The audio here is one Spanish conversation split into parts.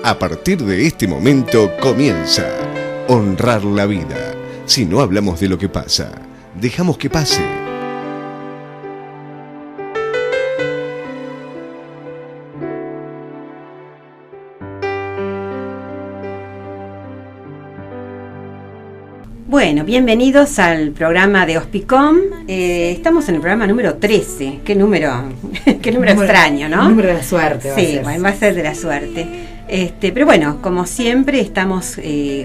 A partir de este momento comienza Honrar la Vida. Si no hablamos de lo que pasa, dejamos que pase. Bueno, bienvenidos al programa de Hospicom. Estamos en el programa número 13. Qué número extraño, ¿no? El número de la suerte. Sí, va a ser de la suerte. Pero bueno, como siempre, estamos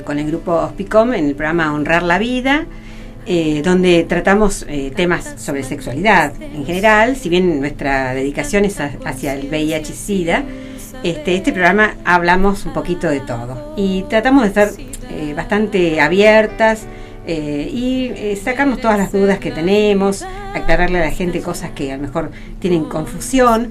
con el grupo Hospicom en el programa Honrar la Vida, donde tratamos temas sobre sexualidad en general. Si bien nuestra dedicación es hacia el VIH-Sida, este programa hablamos un poquito de todo. Y tratamos de estar bastante abiertas y sacarnos todas las dudas que tenemos, aclararle a la gente cosas que a lo mejor tienen confusión.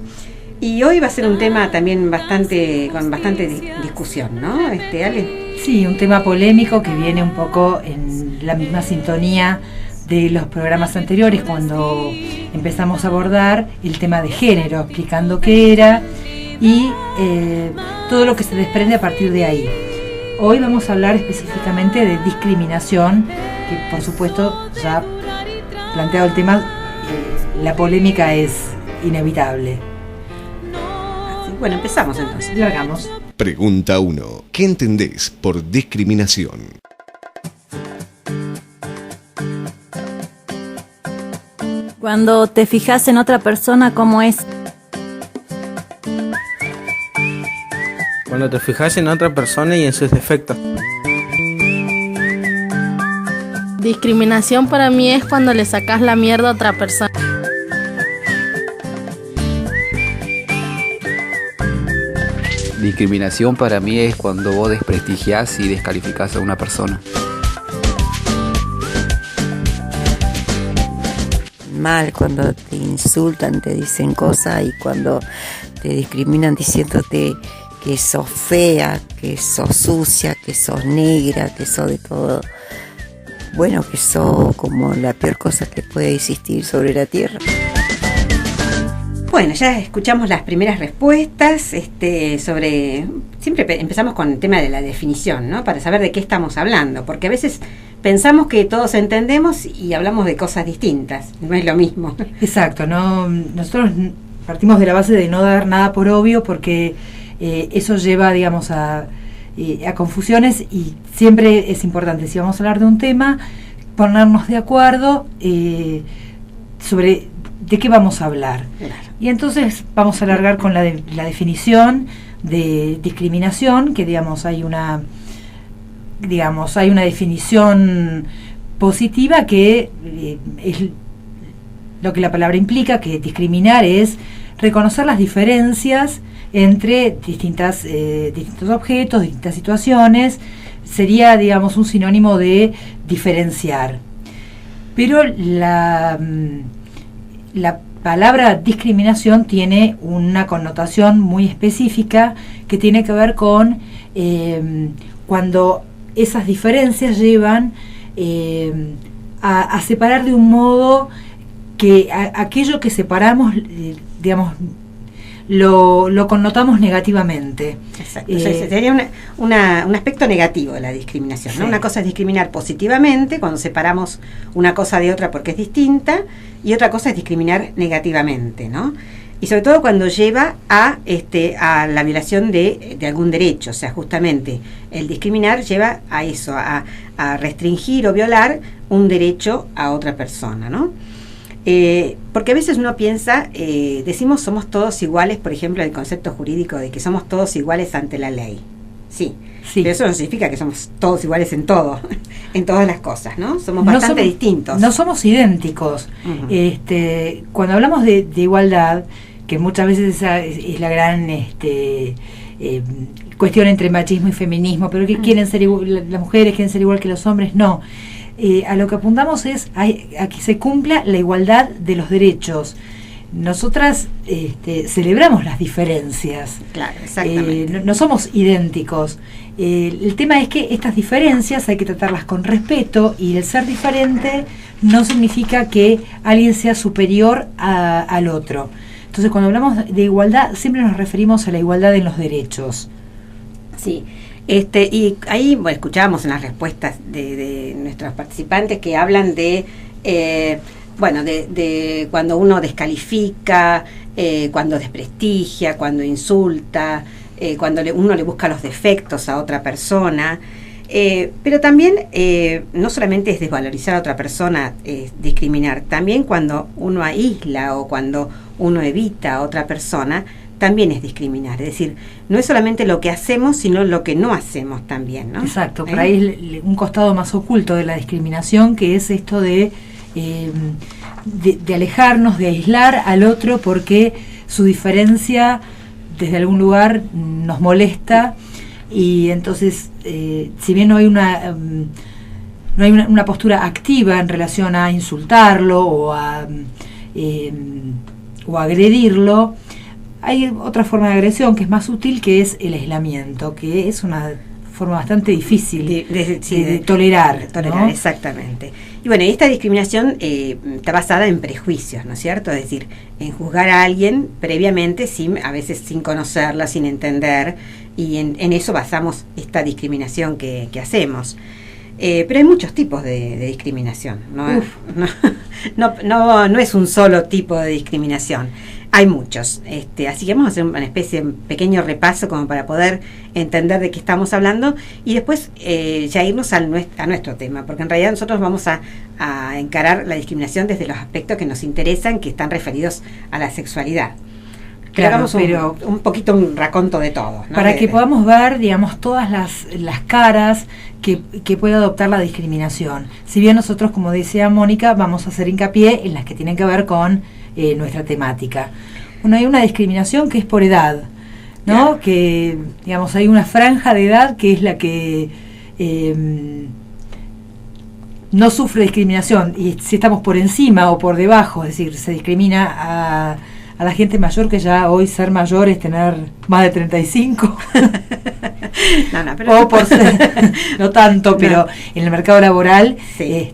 Y hoy va a ser un tema también con bastante discusión, ¿no, Ale? Sí, un tema polémico que viene un poco en la misma sintonía de los programas anteriores, cuando empezamos a abordar el tema de género, explicando qué era y todo lo que se desprende a partir de ahí. Hoy vamos a hablar específicamente de discriminación, que por supuesto, ya planteado el tema, la polémica es inevitable. Bueno, empezamos entonces. Largamos. Pregunta 1. ¿Qué entendés por discriminación? Cuando te fijas en otra persona, ¿cómo es? Cuando te fijas en otra persona y en sus defectos. Discriminación para mí es cuando le sacas la mierda a otra persona. Discriminación para mí es cuando vos desprestigiás y descalificás a una persona. Mal cuando te insultan, te dicen cosas, y cuando te discriminan diciéndote que sos fea, que sos sucia, que sos negra, que sos de todo. Bueno, que sos como la peor cosa que puede existir sobre la tierra. Bueno, ya escuchamos las primeras respuestas sobre... Siempre empezamos con el tema de la definición, ¿no? Para saber de qué estamos hablando, porque a veces pensamos que todos entendemos y hablamos de cosas distintas, no es lo mismo. Exacto, no, nosotros partimos de la base de no dar nada por obvio, porque eso lleva, digamos, a confusiones, y siempre es importante, si vamos a hablar de un tema, ponernos de acuerdo sobre de qué vamos a hablar. Claro. Y entonces vamos a alargar con la definición de discriminación, que digamos hay una definición positiva que es lo que la palabra implica, que discriminar es reconocer las diferencias entre distintos objetos, distintas situaciones. Sería, digamos, un sinónimo de diferenciar. Pero la palabra discriminación tiene una connotación muy específica que tiene que ver con cuando esas diferencias llevan a separar de un modo que aquello que separamos, digamos, lo connotamos negativamente. Exacto. Sería un aspecto negativo de la discriminación, ¿no? Sí. Una cosa es discriminar positivamente, cuando separamos una cosa de otra porque es distinta, y otra cosa es discriminar negativamente, ¿no? Y sobre todo cuando lleva a la violación de algún derecho. O sea, justamente el discriminar lleva a eso, a restringir o violar un derecho a otra persona, ¿no? Porque a veces uno piensa, decimos somos todos iguales, por ejemplo, el concepto jurídico de que somos todos iguales ante la ley. Sí, pero eso no significa que somos todos iguales en todo, en todas las cosas, ¿no? Somos bastante distintos. No somos idénticos. Uh-huh. Cuando hablamos de igualdad, que muchas veces esa es la gran cuestión entre machismo y feminismo, pero que quieren ser las mujeres quieren ser igual que los hombres, no. A lo que apuntamos es a que se cumpla la igualdad de los derechos. Nosotras celebramos las diferencias. Claro, exactamente. No somos idénticos. El tema es que estas diferencias hay que tratarlas con respeto, y el ser diferente no significa que alguien sea superior al otro. Entonces, cuando hablamos de igualdad, siempre nos referimos a la igualdad en los derechos. Sí. Y ahí escuchábamos en las respuestas de nuestros participantes que hablan de cuando uno descalifica, cuando desprestigia, cuando insulta, cuando uno le busca los defectos a otra persona. Pero también no solamente es desvalorizar a otra persona, discriminar, también cuando uno aísla o cuando uno evita a otra persona, también es discriminar. Es decir, no es solamente lo que hacemos, sino lo que no hacemos también, ¿no? Exacto, por ahí es un costado más oculto de la discriminación, que es esto de alejarnos, de aislar al otro porque su diferencia desde algún lugar nos molesta, y entonces si bien no hay una postura activa en relación a insultarlo o a agredirlo, hay otra forma de agresión que es más sutil, que es el aislamiento, que es una forma bastante difícil de tolerar, ¿no? Exactamente. Y bueno, esta discriminación está basada en prejuicios, ¿no es cierto? Es decir, en juzgar a alguien previamente, a veces sin conocerla, sin entender, y en eso basamos esta discriminación que hacemos. Pero hay muchos tipos de discriminación, ¿no? No es un solo tipo de discriminación. Hay muchos, así que vamos a hacer una especie de pequeño repaso como para poder entender de qué estamos hablando, y después ya irnos a nuestro tema, porque en realidad nosotros vamos a encarar la discriminación desde los aspectos que nos interesan, que están referidos a la sexualidad. Claro, pero un poquito un raconto de todo, ¿no? Para que podamos ver, digamos, todas las caras que puede adoptar la discriminación. Si bien nosotros, como decía Mónica, vamos a hacer hincapié en las que tienen que ver con nuestra temática. Bueno, hay una discriminación que es por edad, ¿no? Claro. Que, digamos, hay una franja de edad que es la que no sufre discriminación, y si estamos por encima o por debajo, es decir, se discrimina a la gente mayor, que ya hoy ser mayor es tener más de 35. Pero o por ser, no tanto, pero en el mercado laboral, sí.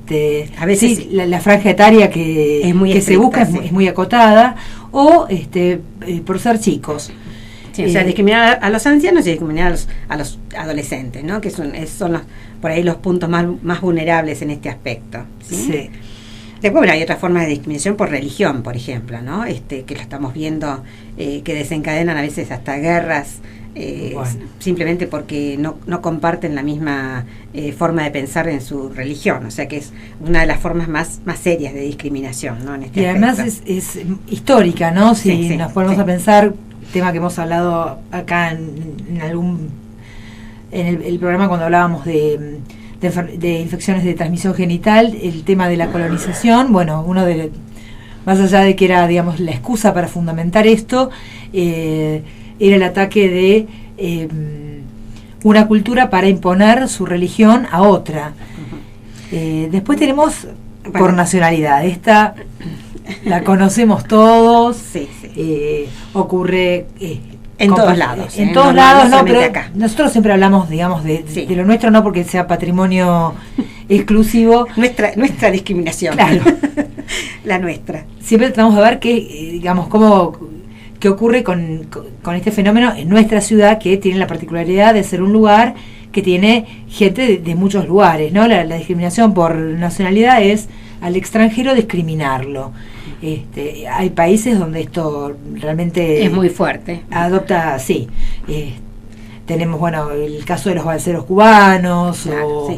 A veces sí, la franja etaria que se busca es muy acotada, o por ser chicos. Sí, o sea, discriminar a los ancianos y discriminar a los adolescentes, ¿no? Que son por ahí los puntos más vulnerables en este aspecto. Sí. Después, bueno, hay otras formas de discriminación por religión, por ejemplo, ¿no? Que lo estamos viendo, que desencadenan a veces hasta guerras, simplemente porque no comparten la misma forma de pensar en su religión. O sea que es una de las formas más serias de discriminación, ¿no? En este aspecto. Además es histórica, ¿no? Si nos ponemos a pensar, tema que hemos hablado acá en el programa cuando hablábamos de infecciones de transmisión genital, el tema de la colonización, bueno, más allá de que era, digamos, la excusa para fundamentar esto, era el ataque de una cultura para imponer su religión a otra. Después tenemos por nacionalidad, esta la conocemos todos, ocurre en todos lados. En todos lados, no, pero acá. Nosotros siempre hablamos, digamos, de lo nuestro, no porque sea patrimonio exclusivo. Nuestra discriminación. Claro. La nuestra. Siempre tratamos de ver digamos, qué ocurre con este fenómeno en nuestra ciudad, que tiene la particularidad de ser un lugar que tiene gente de muchos lugares, ¿no? La discriminación por nacionalidad es al extranjero discriminarlo. Hay países donde esto realmente es muy fuerte. Adopta, tenemos, bueno, el caso de los balseros cubanos, o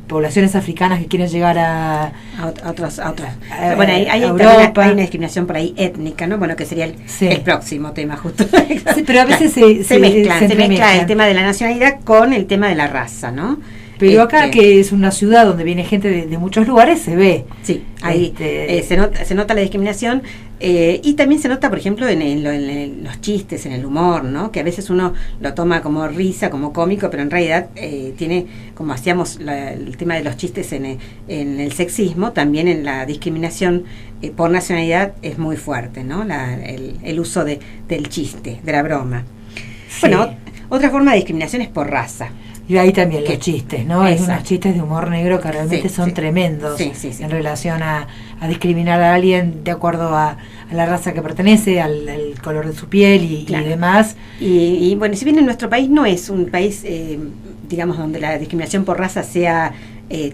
poblaciones africanas que quieren llegar a otras. Bueno, hay Europa. Hay una discriminación por ahí étnica, ¿no? Bueno, que sería el próximo tema justo. Sí, pero a veces se mezcla el tema de la nacionalidad con el tema de la raza, ¿no? Pero acá, que es una ciudad donde viene gente de muchos lugares, se ve. Sí, ahí se nota la discriminación, y también se nota, por ejemplo, en los chistes, en el humor, ¿no? Que a veces uno lo toma como risa, como cómico, pero en realidad tiene, como hacíamos el tema de los chistes en el sexismo, también en la discriminación por nacionalidad es muy fuerte, ¿no? El uso del chiste, de la broma. Sí. Bueno, otra forma de discriminación es por raza. Y ahí también los chistes, ¿no? Hay unos chistes de humor negro que realmente son tremendos en relación a discriminar a alguien de acuerdo a la raza que pertenece, al color de su piel y demás. Y bueno, si bien en nuestro país no es un país, digamos, donde la discriminación por raza sea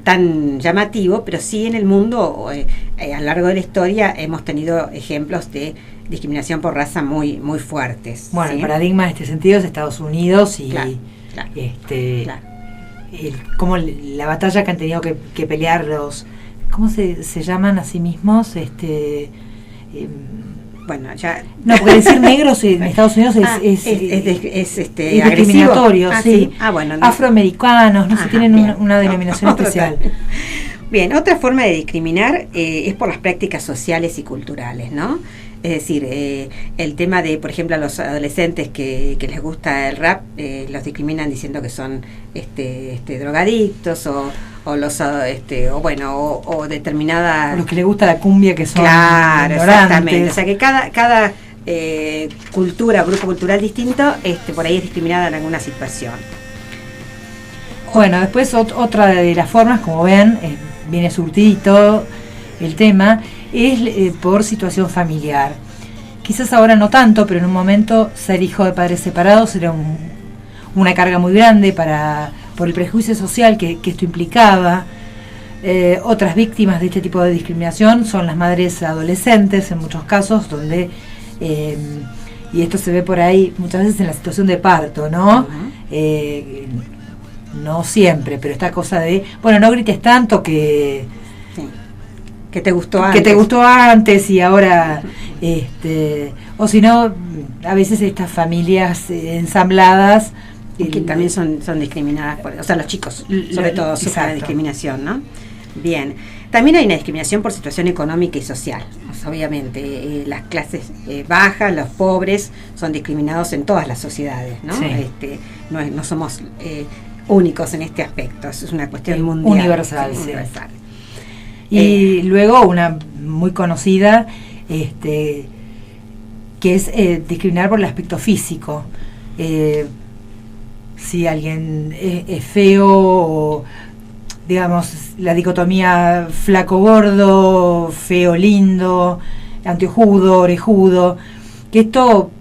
tan llamativo, pero sí en el mundo, a lo largo de la historia, hemos tenido ejemplos de discriminación por raza muy muy fuertes. Bueno, ¿sí? el paradigma en este sentido es Estados Unidos y como la batalla que han tenido que pelear los, ¿cómo se llaman a sí mismos? Bueno, ya no, porque decir negros en Estados Unidos es discriminatorio, sí. Bueno, afroamericanos, no sé, tienen una denominación especial. Bien, otra forma de discriminar es por las prácticas sociales y culturales, ¿no? Es decir, el tema de, por ejemplo, a los adolescentes que les gusta el rap, los discriminan diciendo que son drogadictos o determinada... A los que les gusta la cumbia, que son claro, ignorantes. Exactamente. O sea que cada cultura, grupo cultural distinto, por ahí es discriminada en alguna situación. Bueno, después otra de las formas, como ven, viene surtidito el tema, es por situación familiar. Quizás ahora no tanto, pero en un momento ser hijo de padres separados era una carga muy grande por el prejuicio social que esto implicaba. Otras víctimas de este tipo de discriminación son las madres adolescentes, en muchos casos, donde, y esto se ve por ahí muchas veces en la situación de parto, ¿no? No siempre, pero esta cosa de, bueno, no grites tanto que te gustó antes y ahora o si no, a veces estas familias ensambladas que también son discriminadas o sea, los chicos sobre todo sufren la discriminación, ¿no? Bien, también hay una discriminación por situación económica y social. Pues, obviamente las clases bajas, los pobres son discriminados en todas las sociedades, ¿no? Sí. No somos únicos en este aspecto, es una cuestión mundial, universal, sí. Universal. Y luego una muy conocida, que es discriminar por el aspecto físico. Si alguien es feo, o digamos la dicotomía flaco-gordo, feo-lindo, anteojudo, orejudo, que esto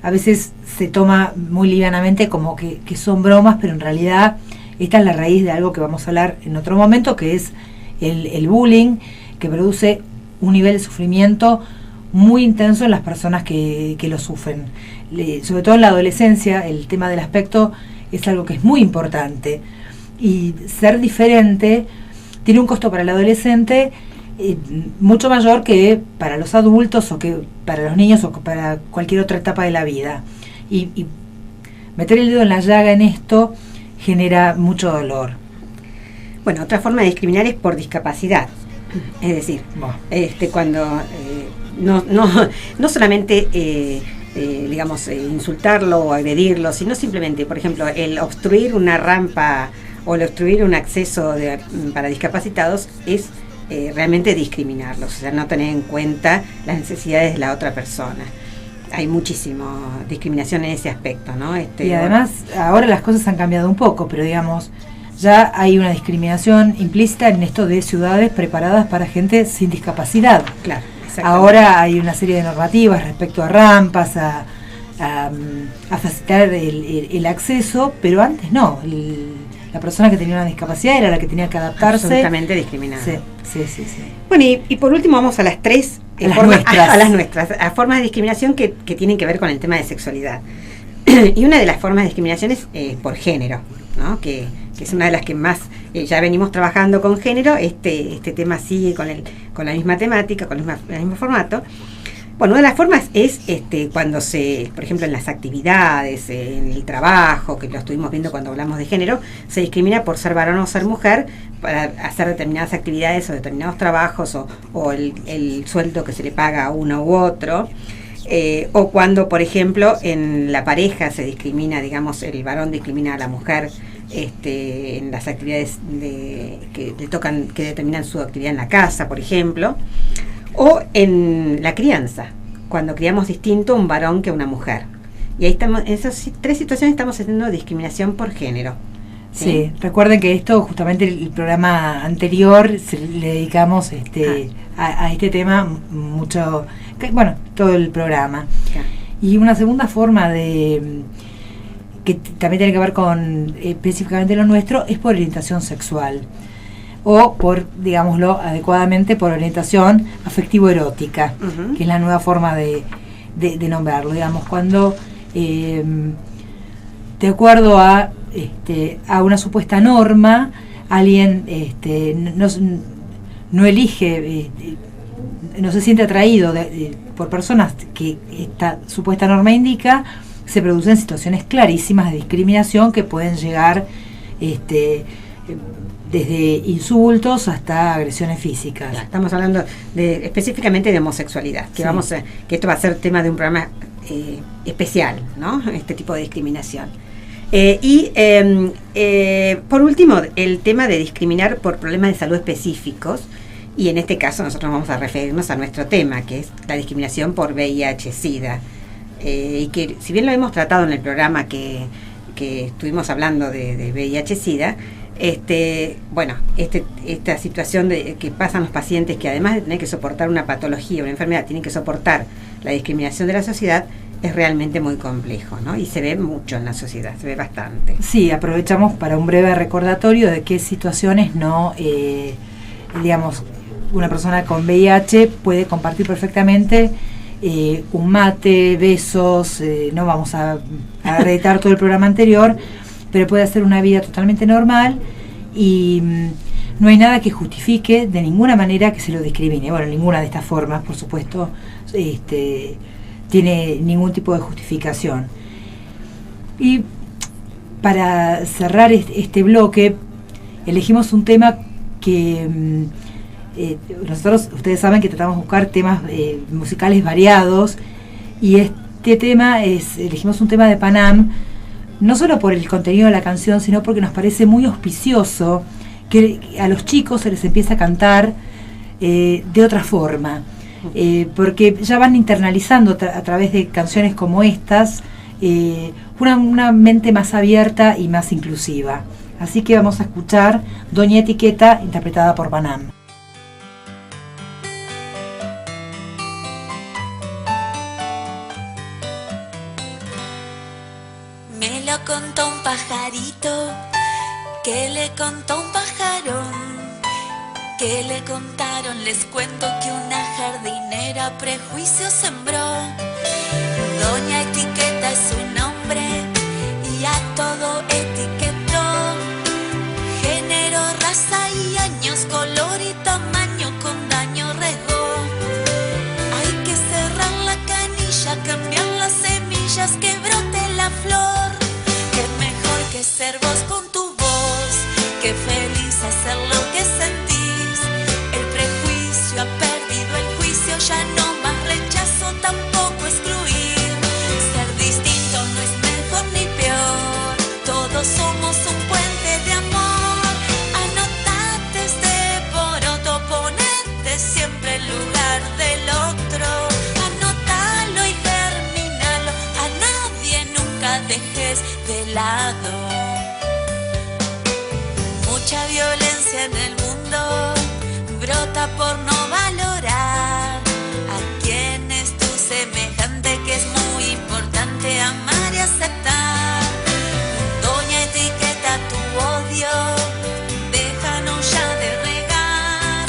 a veces se toma muy livianamente como que son bromas, pero en realidad esta es la raíz de algo que vamos a hablar en otro momento, que es el bullying, que produce un nivel de sufrimiento muy intenso en las personas que lo sufren. Sobre todo en la adolescencia, el tema del aspecto es algo que es muy importante. Y ser diferente tiene un costo para el adolescente mucho mayor que para los adultos o que para los niños o que para cualquier otra etapa de la vida. Y meter el dedo en la llaga en esto genera mucho dolor. Bueno, otra forma de discriminar es por discapacidad. Es decir, cuando no solamente insultarlo o agredirlo, sino simplemente, por ejemplo, el obstruir una rampa o el obstruir un acceso para discapacitados es realmente discriminarlos, o sea, no tener en cuenta las necesidades de la otra persona. Hay muchísima discriminación en ese aspecto, ¿no? Y además, ahora las cosas han cambiado un poco, pero digamos, ya hay una discriminación implícita en esto de ciudades preparadas para gente sin discapacidad. Claro. Ahora hay una serie de normativas respecto a rampas, a facilitar el acceso, pero antes no. La persona que tenía una discapacidad era la que tenía que adaptarse. Absolutamente discriminada. Sí. Bueno, y por último vamos a las tres a formas de discriminación que tienen que ver con el tema de sexualidad. Y una de las formas de discriminación es por género, ¿no? Que es una de las que más ya venimos trabajando con género. Este tema sigue con la misma temática, con el mismo formato. Bueno, una de las formas es cuando por ejemplo, en las actividades, en el trabajo, que lo estuvimos viendo cuando hablamos de género, se discrimina por ser varón o ser mujer para hacer determinadas actividades o determinados trabajos o el sueldo que se le paga a uno u otro. O cuando, por ejemplo, en la pareja se discrimina, digamos, el varón discrimina a la mujer en las actividades que le tocan, que determinan su actividad en la casa, por ejemplo, o en la crianza, cuando criamos distinto un varón que una mujer. Y ahí estamos, en esas tres situaciones estamos haciendo discriminación por género. Sí, recuerden que esto, justamente el programa anterior, le dedicamos a este tema mucho, todo el programa. Y una segunda forma que también tiene que ver con específicamente lo nuestro, es por orientación sexual. O por, digámoslo adecuadamente, por orientación afectivo-erótica, que es la nueva forma de nombrarlo. Digamos, cuando, de acuerdo a una supuesta norma, alguien no elige, no se siente atraído por personas que esta supuesta norma indica, se producen situaciones clarísimas de discriminación que pueden llegar desde insultos hasta agresiones físicas. Ya, estamos hablando específicamente de homosexualidad, que que esto va a ser tema de un programa especial, ¿no? Este tipo de discriminación. Por último, el tema de discriminar por problemas de salud específicos, y en este caso nosotros vamos a referirnos a nuestro tema, que es la discriminación por VIH-Sida, y que si bien lo hemos tratado en el programa que estuvimos hablando de VIH-Sida, esta situación que pasan los pacientes, que además de tener que soportar una patología, una enfermedad, tienen que soportar la discriminación de la sociedad, es realmente muy complejo, ¿no? Y se ve mucho en la sociedad, se ve bastante. Sí, aprovechamos para un breve recordatorio de qué situaciones digamos, una persona con VIH puede compartir perfectamente un mate, besos, no vamos a reeditar todo el programa anterior, pero puede hacer una vida totalmente normal y no hay nada que justifique de ninguna manera que se lo discrimine. Bueno, ninguna de estas formas, por supuesto, tiene ningún tipo de justificación. Y para cerrar este bloque, elegimos un tema que nosotros, ustedes saben que tratamos de buscar temas musicales variados, y este tema elegimos un tema de Panam, no solo por el contenido de la canción, sino porque nos parece muy auspicioso que a los chicos se les empieza a cantar de otra forma, porque ya van internalizando a través de canciones como estas una mente más abierta y más inclusiva. Así que vamos a escuchar Doña Etiqueta, interpretada por Panam. Me lo contó un pajarito, que le contó un pajarón, que le contaron, les cuento que una jardinera prejuicio sembró. Doña Etiqueta es su nombre y a todo etiquetó, género, raza y años, color y tamaño, con daño regó. Hay que cerrar la canilla, cambiar las semillas, que brote la flor. Qué mejor que ser vos con tu voz, qué feliz hacer lo que sentís. El prejuicio ha perdido el juicio, ya no más rechazo, tampoco excluir. Ser distinto no es mejor ni peor, todos somos un puente de amor. Anotate este poroto, ponete siempre en lugar del otro. Anótalo y terminalo, a nadie nunca dejes de lado. Mucha violencia en el mundo brota por no valorar a quien es tu semejante, que es muy importante amar y aceptar. Doña Etiqueta, tu odio, déjanos ya de regar.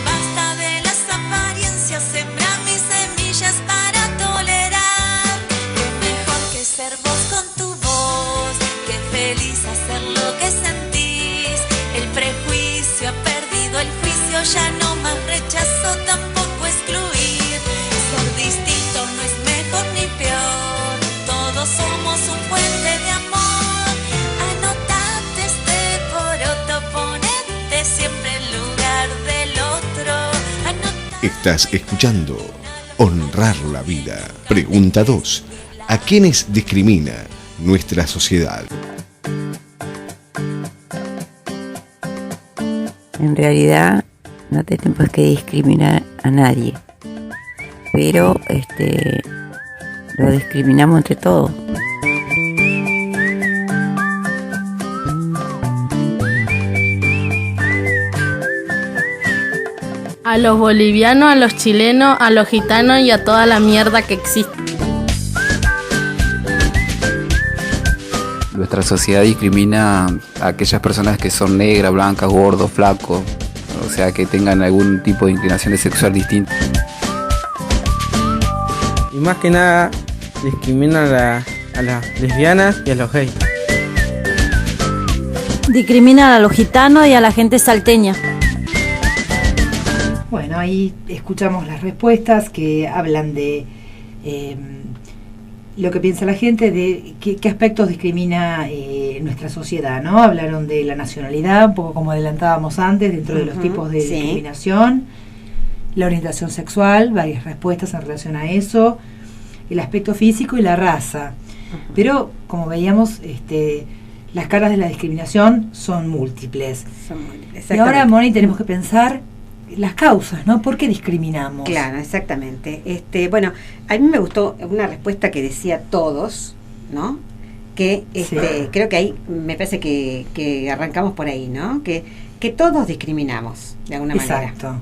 Basta de las apariencias, sembra mis semillas para tolerar. Qué mejor que ser vos con tu voz, qué feliz hacer lo que sentís. El prejuicio ha perdido el juicio, ya no más rechazo, tampoco excluir. Ser distinto no es mejor ni peor, todos somos un puente de amor. Anotate este poroto, ponete siempre en lugar del otro. Estás escuchando Honrar la Vida. Pregunta 2. ¿A quiénes discrimina nuestra sociedad? En realidad no tenemos que discriminar a nadie, pero lo discriminamos entre todos. A los bolivianos, a los chilenos, a los gitanos y a toda la mierda que existe. Nuestra sociedad discrimina a aquellas personas que son negras, blancas, gordos, flacos, o sea, que tengan algún tipo de inclinación sexual distinta. Y más que nada discrimina a las lesbianas y a los gays. Discriminan a los gitanos y a la gente salteña. Bueno, ahí escuchamos las respuestas que hablan de lo que piensa la gente, de qué aspectos discrimina nuestra sociedad, ¿no? Hablaron de la nacionalidad, un poco como adelantábamos antes, dentro de los tipos de discriminación, la orientación sexual, varias respuestas en relación a eso, el aspecto físico y la raza. Pero, como veíamos, las caras de la discriminación son múltiples. Y ahora, Moni, tenemos que pensar las causas, ¿no? ¿Por qué discriminamos? Claro, exactamente. Bueno, a mí me gustó una respuesta que decía todos, ¿no? Que creo que ahí me parece que arrancamos por ahí, ¿no? Que todos discriminamos de alguna manera. Exacto.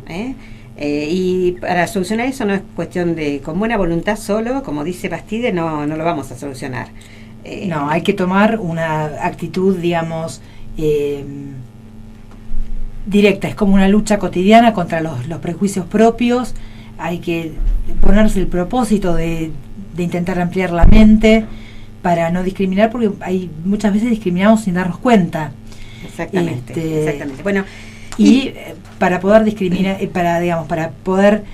Y para solucionar eso no es cuestión de con buena voluntad solo, como dice Bastide, no lo vamos a solucionar. No, hay que tomar una actitud, digamos, directa. Es como una lucha cotidiana contra los prejuicios propios. Hay que ponerse el propósito de intentar ampliar la mente para no discriminar, porque muchas veces discriminamos sin darnos cuenta. Exactamente. Bueno, y para poder discriminar, para poder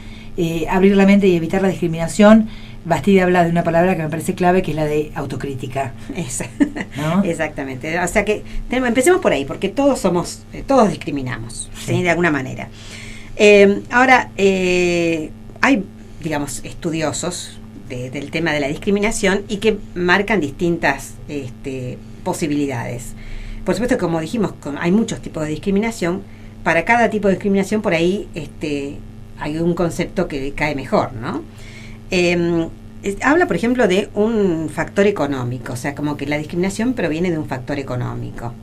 abrir la mente y evitar la discriminación, Bastide habla de una palabra que me parece clave, que es la de autocrítica. ¿No? Exactamente. O sea que empecemos por ahí, porque todos discriminamos, ¿sí? De alguna manera. Ahora, hay, digamos, estudiosos del tema de la discriminación y que marcan distintas posibilidades. Por supuesto, como dijimos, hay muchos tipos de discriminación. Para cada tipo de discriminación, por ahí hay un concepto que cae mejor, ¿no? Habla, por ejemplo, de un factor económico, o sea, como que la discriminación proviene de un factor económico.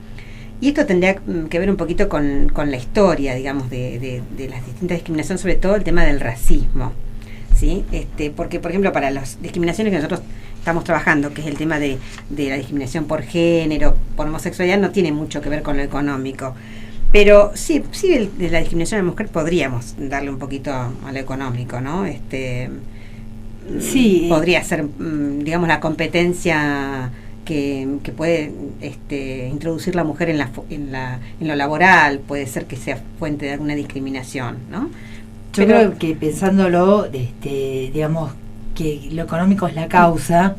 Y esto tendría que ver un poquito con la historia, digamos, de las distintas discriminaciones, sobre todo el tema del racismo, ¿sí? Porque, por ejemplo, para las discriminaciones que nosotros estamos trabajando, que es el tema de la discriminación por género, por homosexualidad, no tiene mucho que ver con lo económico. Pero sí, de la discriminación a la mujer podríamos darle un poquito a lo económico, ¿no? Sí, podría ser, digamos, la competencia que puede introducir la mujer en lo laboral, puede ser que sea fuente de alguna discriminación, ¿no? Yo creo que pensándolo, digamos, que lo económico es la causa,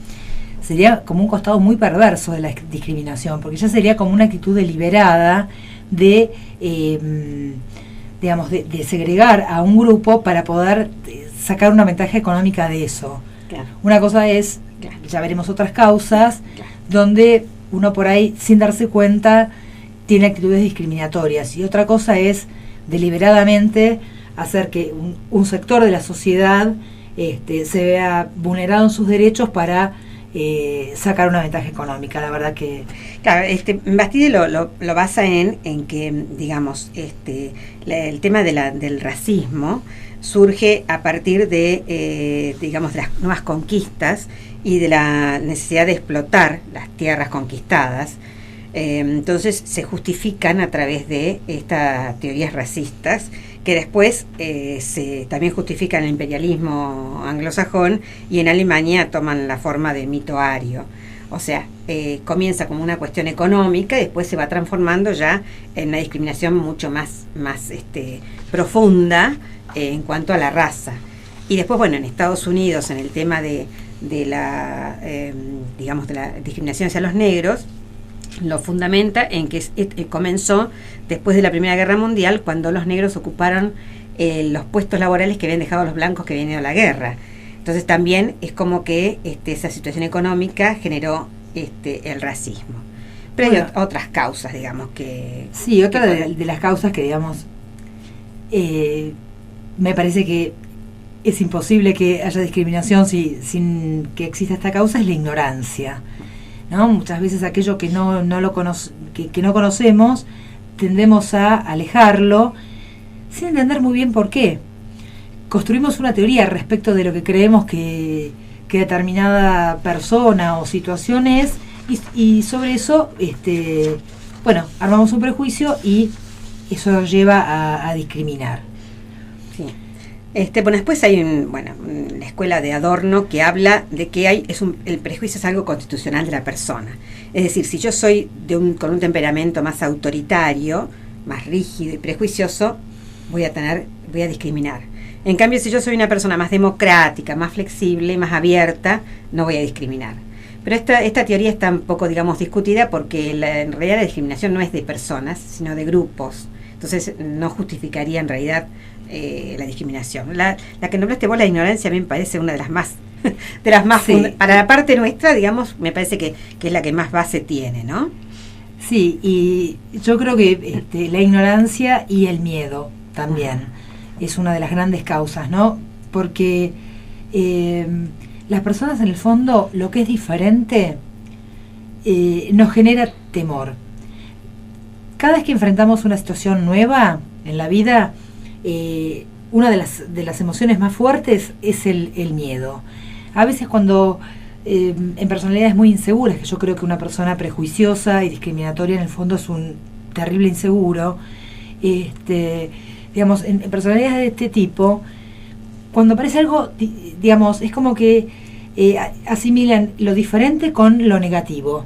sería como un costado muy perverso de la discriminación, porque ya sería como una actitud deliberada de segregar a un grupo para poder sacar una ventaja económica de eso. Claro. Una cosa es, ya veremos otras causas, donde uno por ahí, sin darse cuenta, tiene actitudes discriminatorias, y otra cosa es deliberadamente hacer que un sector de la sociedad se vea vulnerado en sus derechos para sacar una ventaja económica. La verdad que... Claro, Bastide lo basa en que, digamos, el tema del racismo surge a partir de, digamos, de las nuevas conquistas y de la necesidad de explotar las tierras conquistadas. Entonces se justifican a través de estas teorías racistas, que después se también justifican el imperialismo anglosajón, y en Alemania toman la forma de mito ario. O sea, comienza como una cuestión económica y después se va transformando ya en una discriminación mucho más profunda en cuanto a la raza. Y después, bueno, en Estados Unidos, en el tema de la digamos, de la discriminación hacia los negros, lo fundamenta en que comenzó después de la Primera Guerra Mundial, cuando los negros ocuparon los puestos laborales que habían dejado los blancos que venían a la guerra. Entonces también es como que esa situación económica generó el racismo. Pero hay otras causas, digamos, que... Sí, otra de las causas que, digamos, me parece que es imposible que haya discriminación sin que exista esta causa, es la ignorancia, ¿no? Muchas veces aquello que no conocemos tendemos a alejarlo sin entender muy bien por qué. Construimos una teoría respecto de lo que creemos que determinada persona o situación es, y sobre eso, armamos un prejuicio y eso nos lleva a discriminar. Sí. Después hay la escuela de Adorno que habla de que el prejuicio es algo constitucional de la persona. Es decir, si yo soy con un temperamento más autoritario, más rígido y prejuicioso, voy a discriminar. En cambio, si yo soy una persona más democrática, más flexible, más abierta, no voy a discriminar. Pero esta teoría está un poco, discutida porque en realidad la discriminación no es de personas, sino de grupos. Entonces no justificaría en realidad la discriminación. La que nombraste vos, la ignorancia, a mí me parece una de las más sí. Para la parte nuestra, me parece que es la que más base tiene, ¿no? Sí, y yo creo que la ignorancia y el miedo también es una de las grandes causas, ¿no? Porque las personas, en el fondo, lo que es diferente nos genera temor. Cada vez que enfrentamos una situación nueva en la vida, una de las emociones más fuertes es el miedo. A veces cuando en personalidades muy inseguras, que yo creo que una persona prejuiciosa y discriminatoria en el fondo es un terrible inseguro, en personalidades de este tipo, cuando aparece algo, es como que asimilan lo diferente con lo negativo,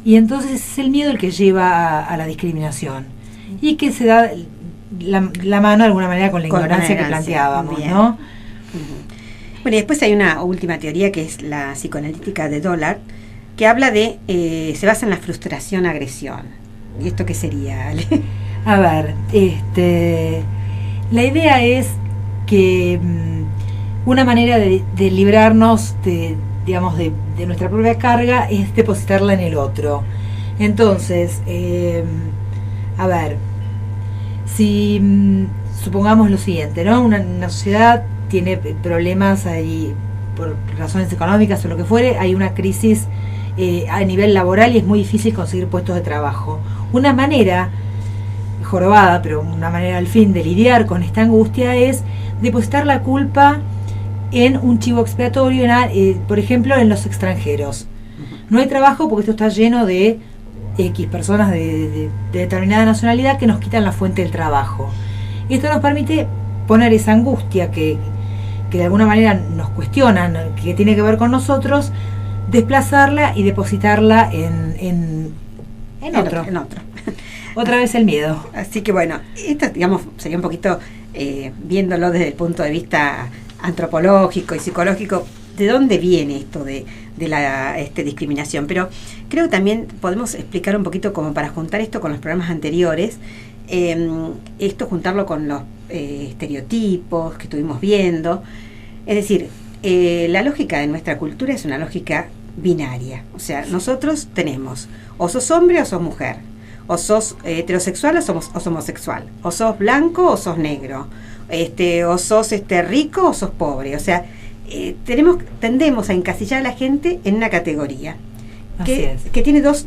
y entonces es el miedo el que lleva a la discriminación, y que se da la mano de alguna manera con la ignorancia que planteábamos, bien, ¿no? Bueno, y después hay una última teoría que es la psicoanalítica de Dollard, que habla de, se basa en la frustración-agresión. ¿Y esto qué sería, Ale? A ver, la idea es que una manera de librarnos de nuestra propia carga es depositarla en el otro. Entonces, si supongamos lo siguiente, ¿no? Una sociedad tiene problemas ahí por razones económicas o lo que fuere, hay una crisis a nivel laboral y es muy difícil conseguir puestos de trabajo. Una manera jorobada, pero una manera al fin de lidiar con esta angustia es depositar la culpa en un chivo expiatorio, por ejemplo, en los extranjeros. No hay trabajo porque esto está lleno de X personas de determinada nacionalidad que nos quitan la fuente del trabajo. Y esto nos permite poner esa angustia que de alguna manera nos cuestionan, que tiene que ver con nosotros, desplazarla y depositarla en otro. Otra vez el miedo. Así que bueno, esto sería un poquito viéndolo desde el punto de vista antropológico y psicológico, de dónde viene esto de la discriminación. Pero creo que también podemos explicar un poquito, como para juntar esto con los programas anteriores, juntarlo con los estereotipos que estuvimos viendo. Es decir, la lógica de nuestra cultura es una lógica binaria. O sea, nosotros tenemos o sos hombre o sos mujer, o sos heterosexual o sos homosexual, o sos blanco o sos negro, o sos rico o sos pobre. O sea, tendemos a encasillar a la gente en una categoría que tiene dos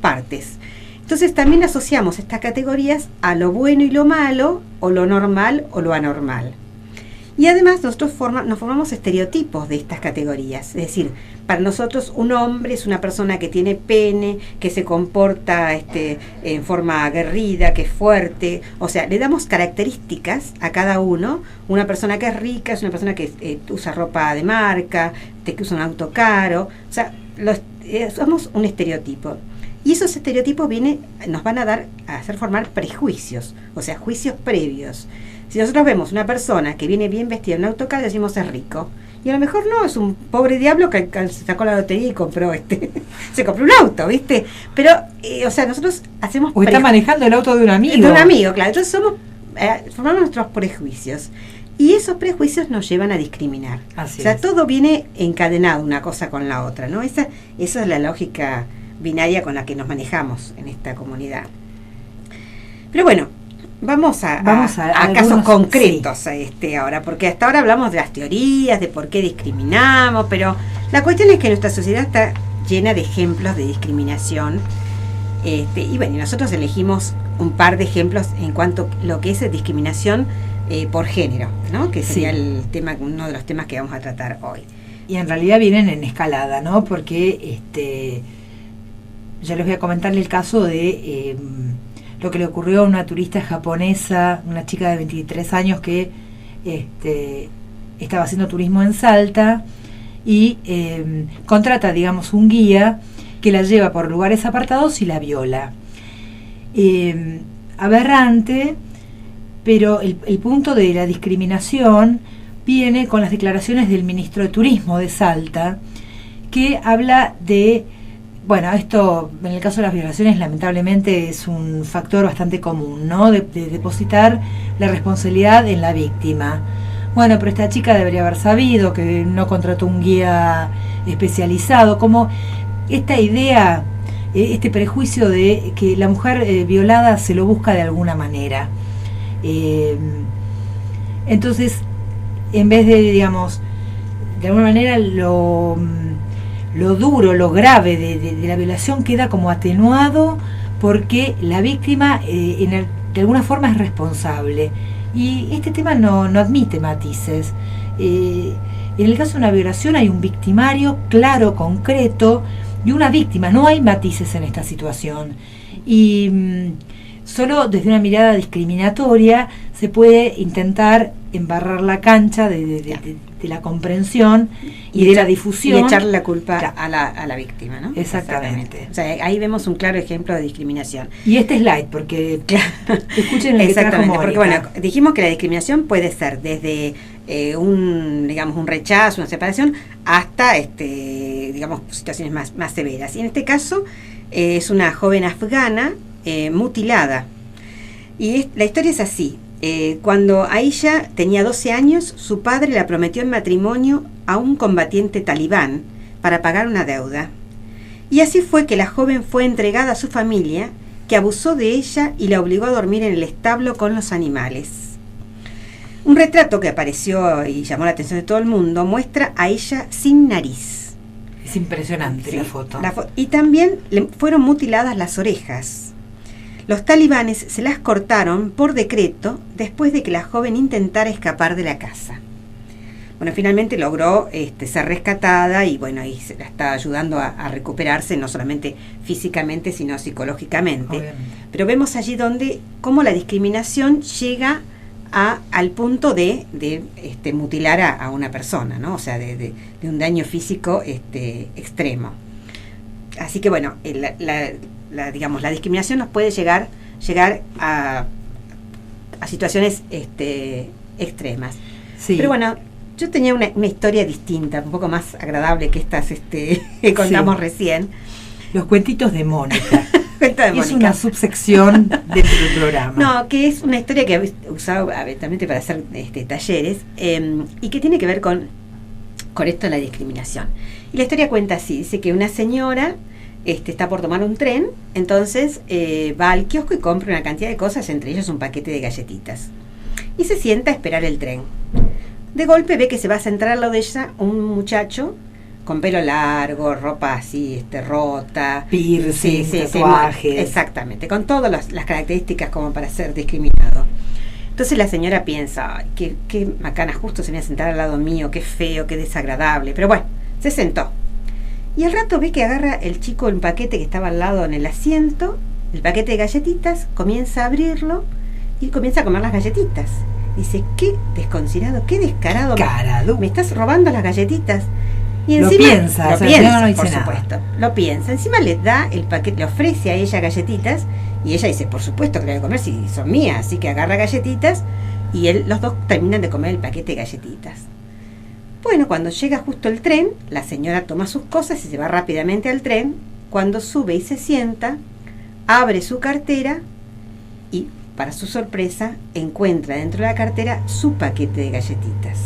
partes. Entonces también asociamos estas categorías a lo bueno y lo malo, o lo normal o lo anormal. Y además nosotros nos formamos estereotipos de estas categorías. Es decir, para nosotros un hombre es una persona que tiene pene, que se comporta en forma aguerrida, que es fuerte. O sea, le damos características a cada uno. Una persona que es rica es una persona que usa ropa de marca, que usa un auto caro. O sea, somos un estereotipo. Y esos estereotipos nos van a hacer formar prejuicios, o sea, juicios previos. Si nosotros vemos una persona que viene bien vestida en un autocar, decimos es rico. Y a lo mejor no, es un pobre diablo que sacó la lotería y compró se compró un auto, ¿viste? Pero, o sea, nosotros hacemos... O está manejando el auto de un amigo. De un amigo, claro. Entonces formamos nuestros prejuicios. Y esos prejuicios nos llevan a discriminar. Así es. Todo viene encadenado una cosa con la otra, ¿no? Esa es la lógica binaria con la que nos manejamos en esta comunidad. Pero bueno, vamos a casos concretos ahora, porque hasta ahora hablamos de las teorías, de por qué discriminamos, pero la cuestión es que nuestra sociedad está llena de ejemplos de discriminación, y bueno, nosotros elegimos un par de ejemplos en cuanto a lo que es discriminación por género, ¿no? Que sería el tema, uno de los temas que vamos a tratar hoy. Y en realidad vienen en escalada, ¿no? Porque ya les voy a comentar el caso de lo que le ocurrió a una turista japonesa, una chica de 23 años que estaba haciendo turismo en Salta y contrata, digamos, un guía que la lleva por lugares apartados y la viola. Aberrante, pero el punto de la discriminación viene con las declaraciones del ministro de Turismo de Salta, que habla de, bueno, esto en el caso de las violaciones lamentablemente es un factor bastante común, ¿no? De depositar la responsabilidad en la víctima. Bueno, pero esta chica debería haber sabido que no contrató un guía especializado, como esta idea, este prejuicio de que la mujer violada se lo busca de alguna manera. Entonces, en vez de, digamos, de alguna manera lo duro, lo grave de la violación queda como atenuado porque la víctima de alguna forma es responsable. Y este tema no admite matices. En el caso de una violación hay un victimario claro, concreto, y una víctima. No hay matices en esta situación. Y solo desde una mirada discriminatoria se puede intentar embarrar la cancha de la comprensión y de la difusión. Y echarle la culpa a la víctima, ¿no? Exactamente. O sea, ahí vemos un claro ejemplo de discriminación. Y este es light, porque escuchen el que trajo Mónica. Porque bueno, dijimos que la discriminación puede ser desde un rechazo, una separación, hasta digamos situaciones más severas. Y en este caso es una joven afgana mutilada. Y la historia es así. Cuando Aisha tenía 12 años, su padre la prometió en matrimonio a un combatiente talibán para pagar una deuda. Y así fue que la joven fue entregada a su familia, que abusó de ella y la obligó a dormir en el establo con los animales. Un retrato que apareció y llamó la atención de todo el mundo muestra a ella sin nariz. Es impresionante, sí, la foto. Y también le fueron mutiladas las orejas. Los talibanes se las cortaron por decreto después de que la joven intentara escapar de la casa. Bueno, finalmente logró ser rescatada y bueno, ahí se la está ayudando a recuperarse, no solamente físicamente, sino psicológicamente. Obviamente. Pero vemos allí cómo la discriminación llega al punto de mutilar a una persona, ¿no? O sea, de un daño físico extremo. Así que bueno, la discriminación nos puede llegar a situaciones extremas. Sí. Pero bueno, yo tenía una historia distinta, un poco más agradable que estas que contamos recién. Los cuentitos de Mónica. Es una subsección dentro del programa. No, que es una historia que he usado habitualmente para hacer talleres y que tiene que ver con esto de la discriminación. Y la historia cuenta así, dice que una señora está por tomar un tren, entonces va al kiosco y compra una cantidad de cosas, entre ellos un paquete de galletitas. Y se sienta a esperar el tren. De golpe ve que se va a sentar al lado de ella un muchacho con pelo largo, ropa así rota, piercing, tatuajes. Exactamente, con todas las características como para ser discriminado. Entonces la señora piensa, ay, qué macana, justo se viene a sentar al lado mío, qué feo, qué desagradable. Pero bueno, se sentó. Y al rato ve que agarra el chico un paquete que estaba al lado en el asiento, el paquete de galletitas, comienza a abrirlo y comienza a comer las galletitas. Dice, qué desconsiderado, qué descarado. Me estás robando las galletitas. Y encima, lo piensa, por supuesto. Lo piensa. Encima le da el paquete, le ofrece a ella galletitas y ella dice, por supuesto que le voy a comer si son mías. Así que agarra galletitas y los dos terminan de comer el paquete de galletitas. Bueno, cuando llega justo el tren, la señora toma sus cosas y se va rápidamente al tren. Cuando sube y se sienta, abre su cartera y, para su sorpresa, encuentra dentro de la cartera su paquete de galletitas.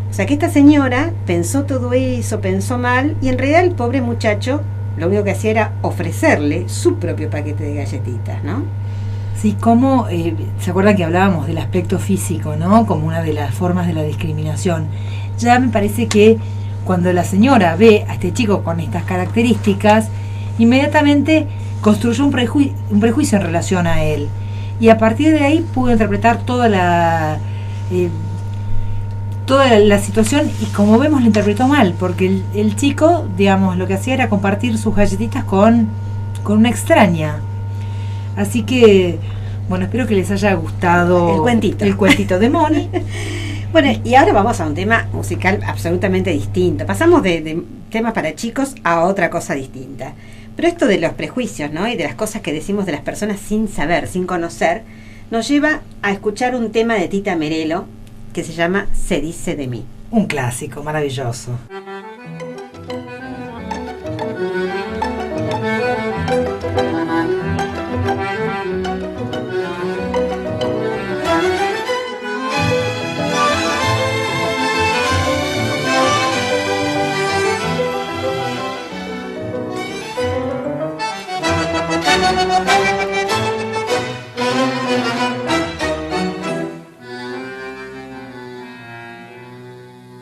O sea que esta señora pensó todo eso, pensó mal, y en realidad el pobre muchacho lo único que hacía era ofrecerle su propio paquete de galletitas, ¿no? Sí, como se acuerdan que hablábamos del aspecto físico, ¿no? Como una de las formas de la discriminación. Ya me parece que cuando la señora ve a este chico con estas características, inmediatamente construyó un prejuicio en relación a él. Y a partir de ahí pudo interpretar toda la situación, y como vemos lo interpretó mal, porque el chico, digamos, lo que hacía era compartir sus galletitas con una extraña. Así que, bueno, espero que les haya gustado el cuentito de Moni. Bueno, y ahora vamos a un tema musical absolutamente distinto. Pasamos de temas para chicos a otra cosa distinta. Pero esto de los prejuicios, ¿no? Y de las cosas que decimos de las personas sin saber, sin conocer, nos lleva a escuchar un tema de Tita Merelo que se llama Se dice de mí. Un clásico maravilloso.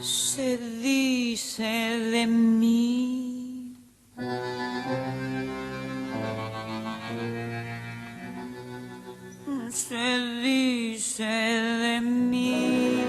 Se dice de mí, se dice de mí,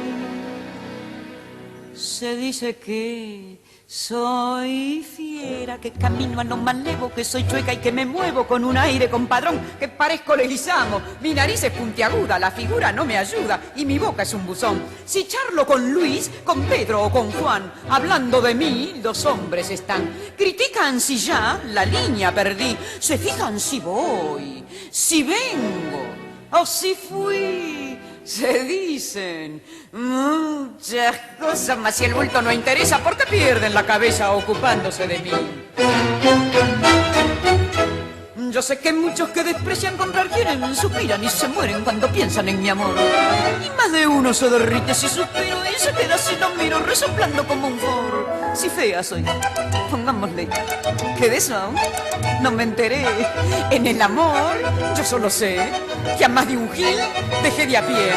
se dice que soy fiera, que camino a lo malevo, que soy chueca y que me muevo con un aire compadrón, que parezco Leguizamo, mi nariz es puntiaguda, la figura no me ayuda y mi boca es un buzón. Si charlo con Luis, con Pedro o con Juan, hablando de mí, los hombres están. Critican si ya la línea perdí, se fijan si voy, si vengo o si fui. Se dicen muchas cosas, mas si el bulto no interesa, ¿por qué pierden la cabeza ocupándose de mí? Yo sé que muchos que desprecian comprar quieren, suspiran y se mueren cuando piensan en mi amor. Y más de uno se derrite si suspiro y se queda si lo miro resoplando como un forro. Si fea soy, pongámosle, que de eso no me enteré. En el amor yo solo sé que a más de un gil dejé de a pie.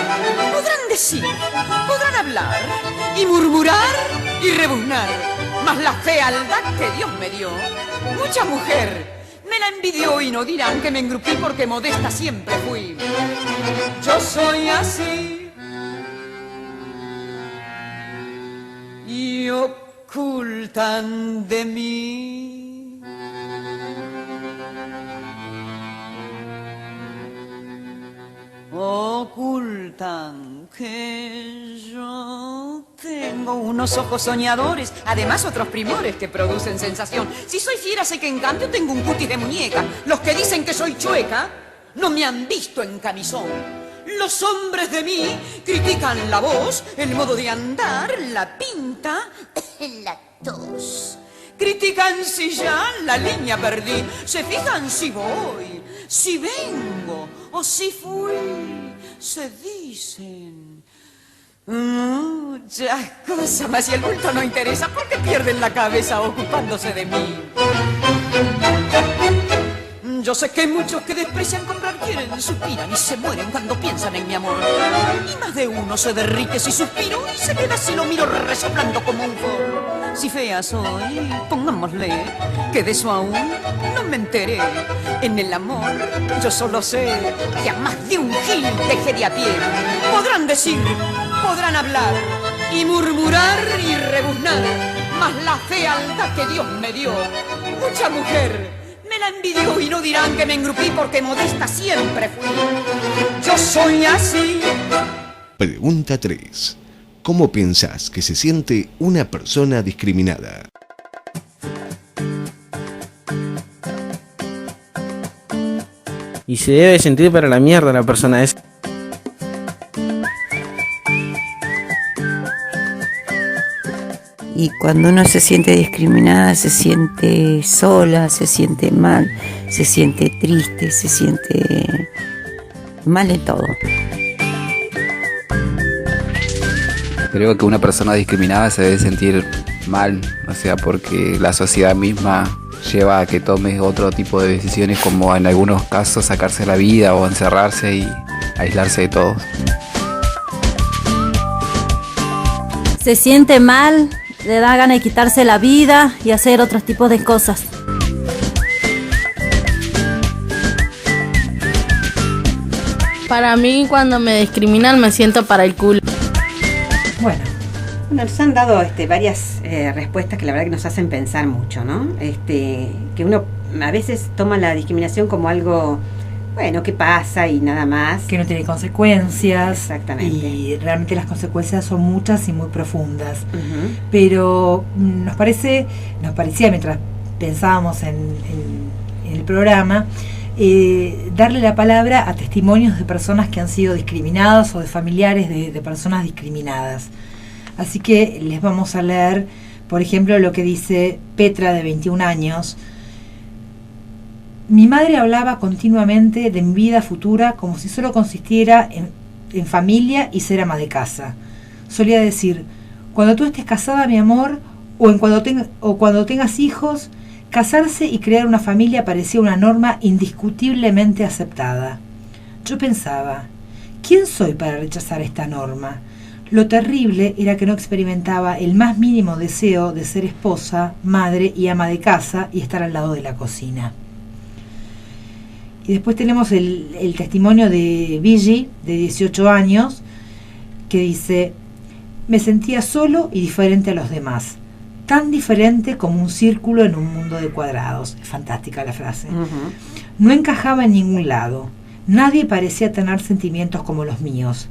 Podrán decir, podrán hablar y murmurar y rebuznar, mas la fealdad que Dios me dio, mucha mujer me la envidió y no dirán que me engrupí porque modesta siempre fui. Yo soy así y ocultan de mí. Ocultan que yo tengo unos ojos soñadores, además otros primores que producen sensación. Si soy fiera sé que en cambio tengo un cutis de muñeca. Los que dicen que soy chueca no me han visto en camisón. Los hombres de mí critican la voz, el modo de andar, la pinta, la tos. Critican si ya la línea perdí, se fijan si voy, si vengo o si fui. Se dicen muchas cosas, mas si el bulto no interesa, ¿por qué pierden la cabeza ocupándose de mí? Yo sé que muchos que desprecian comprar quieren, suspiran y se mueren cuando piensan en mi amor. Y más de uno se derrite si suspiro y se queda si lo miro resoplando como un forro. Si fea soy, pongámosle, que de eso aún no me enteré. En el amor yo solo sé que a más de un gil dejé de a pie. Podrán decir, podrán hablar y murmurar y rebuznar, mas la fealdad que Dios me dio, mucha mujer me la envidió y no dirán que me engrupí porque modesta siempre fui. Yo soy así. Pregunta 3. ¿Cómo pensás que se siente una persona discriminada? Y se debe sentir para la mierda la persona esa. Y cuando uno se siente discriminada, se siente sola, se siente mal, se siente triste, se siente mal en todo. Creo que una persona discriminada se debe sentir mal, o sea, porque la sociedad misma lleva a que tome otro tipo de decisiones, como en algunos casos sacarse la vida o encerrarse y aislarse de todos. Se siente mal, le da ganas de quitarse la vida y hacer otros tipos de cosas. Para mí, cuando me discriminan, me siento para el culo. Bueno, Nos han dado varias respuestas que la verdad que nos hacen pensar mucho, ¿no? Que uno a veces toma la discriminación como algo, bueno, que pasa y nada más. que no tiene consecuencias. Exactamente. Y realmente las consecuencias son muchas y muy profundas. Ujú. Pero nos parecía mientras pensábamos en el programa, darle la palabra a testimonios de personas que han sido discriminadas o de familiares de personas discriminadas. Así que les vamos a leer, por ejemplo, lo que dice Petra, de 21 años. Mi madre hablaba continuamente de mi vida futura como si solo consistiera en familia y ser ama de casa. Solía decir: cuando tú estés casada, mi amor, cuando tengas hijos, casarse y crear una familia parecía una norma indiscutiblemente aceptada. Yo pensaba, ¿quién soy para rechazar esta norma? Lo terrible era que no experimentaba el más mínimo deseo de ser esposa, madre y ama de casa y estar al lado de la cocina. Y después tenemos el testimonio de Billy, de 18 años, que dice: me sentía solo y diferente a los demás, tan diferente como un círculo en un mundo de cuadrados. Es fantástica la frase. Ujú. No encajaba en ningún lado. Nadie parecía tener sentimientos como los míos.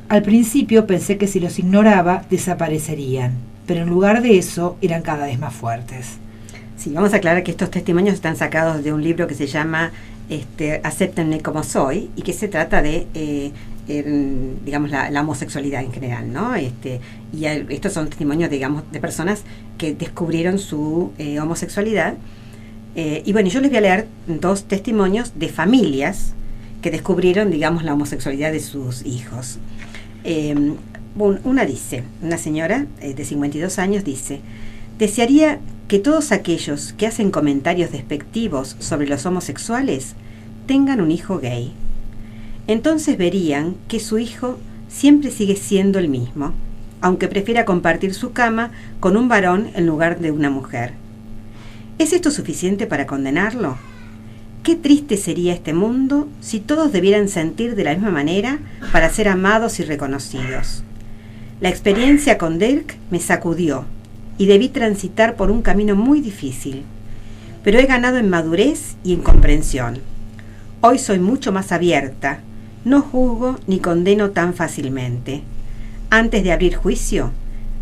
Al principio pensé que si los ignoraba, desaparecerían, pero en lugar de eso, eran cada vez más fuertes. Sí, vamos a aclarar que estos testimonios están sacados de un libro que se llama Acéptenme como soy, y que se trata de, digamos, la homosexualidad en general, ¿no? Estos son testimonios, digamos, de personas que descubrieron su homosexualidad. Y bueno, yo les voy a leer 2 testimonios de familias que descubrieron, digamos, la homosexualidad de sus hijos. Una señora de 52 años dice: desearía que todos aquellos que hacen comentarios despectivos sobre los homosexuales tengan un hijo gay. Entonces verían que su hijo siempre sigue siendo el mismo, aunque prefiera compartir su cama con un varón en lugar de una mujer. ¿Es esto suficiente para condenarlo? Qué triste sería este mundo si todos debieran sentir de la misma manera para ser amados y reconocidos. La experiencia con Dirk me sacudió y debí transitar por un camino muy difícil, pero he ganado en madurez y en comprensión. Hoy soy mucho más abierta, no juzgo ni condeno tan fácilmente. Antes de abrir juicio,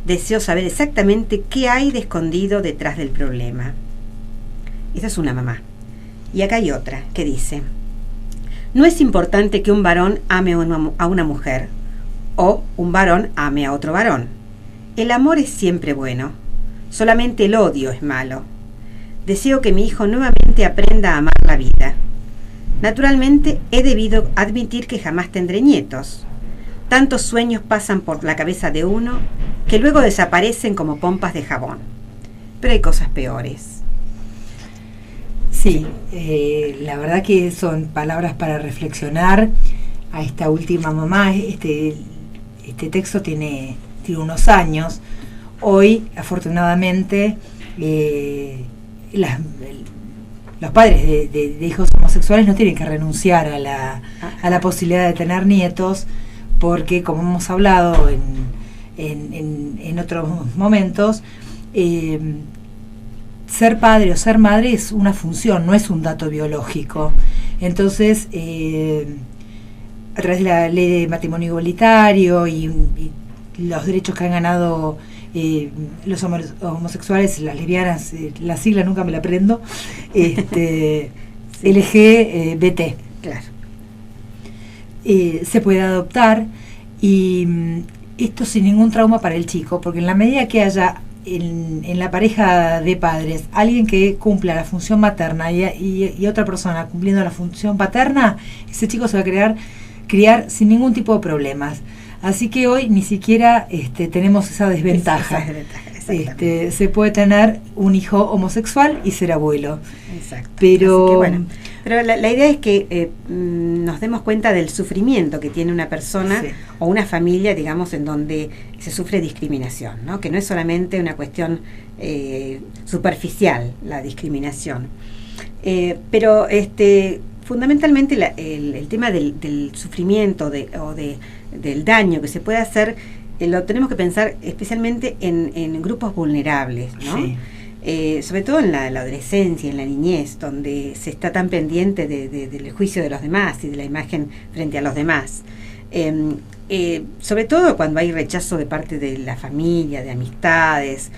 deseo saber exactamente qué hay de escondido detrás del problema. Esa es una mamá. Y acá hay otra que dice: no es importante que un varón ame a una mujer o un varón ame a otro varón. El amor es siempre bueno, solamente el odio es malo. Deseo que mi hijo nuevamente aprenda a amar la vida. Naturalmente he debido admitir que jamás tendré nietos. Tantos sueños pasan por la cabeza de uno que luego desaparecen como pompas de jabón. Pero hay cosas peores. Sí, la verdad que son palabras para reflexionar. A esta última mamá, este texto tiene unos años. Hoy, afortunadamente, los padres de hijos homosexuales no tienen que renunciar a la posibilidad de tener nietos, porque, como hemos hablado en otros momentos, ser padre o ser madre es una función, no es un dato biológico. Entonces, a través de la ley de matrimonio igualitario y los derechos que han ganado los homosexuales, las lesbianas, la sigla nunca me la aprendo, sí. LGBT, Claro. Se puede adoptar, y esto sin ningún trauma para el chico, porque en la medida que haya en la pareja de padres alguien que cumpla la función materna y otra persona cumpliendo la función paterna, ese chico se va a criar sin ningún tipo de problemas. Así que hoy ni siquiera tenemos esa desventaja. Se puede tener un hijo homosexual y ser abuelo. Exacto. Pero, así que, bueno, pero la idea es que nos demos cuenta del sufrimiento que tiene una persona, sí, o una familia, digamos, en donde se sufre discriminación, ¿no? Que no es solamente una cuestión superficial la discriminación. Pero fundamentalmente el tema del sufrimiento del daño que se puede hacer, lo tenemos que pensar especialmente en grupos vulnerables, ¿no? Sí. Sobre todo en la adolescencia, en la niñez, donde se está tan pendiente del juicio de los demás y de la imagen frente a los demás. Sobre todo cuando hay rechazo de parte de la familia, de amistades,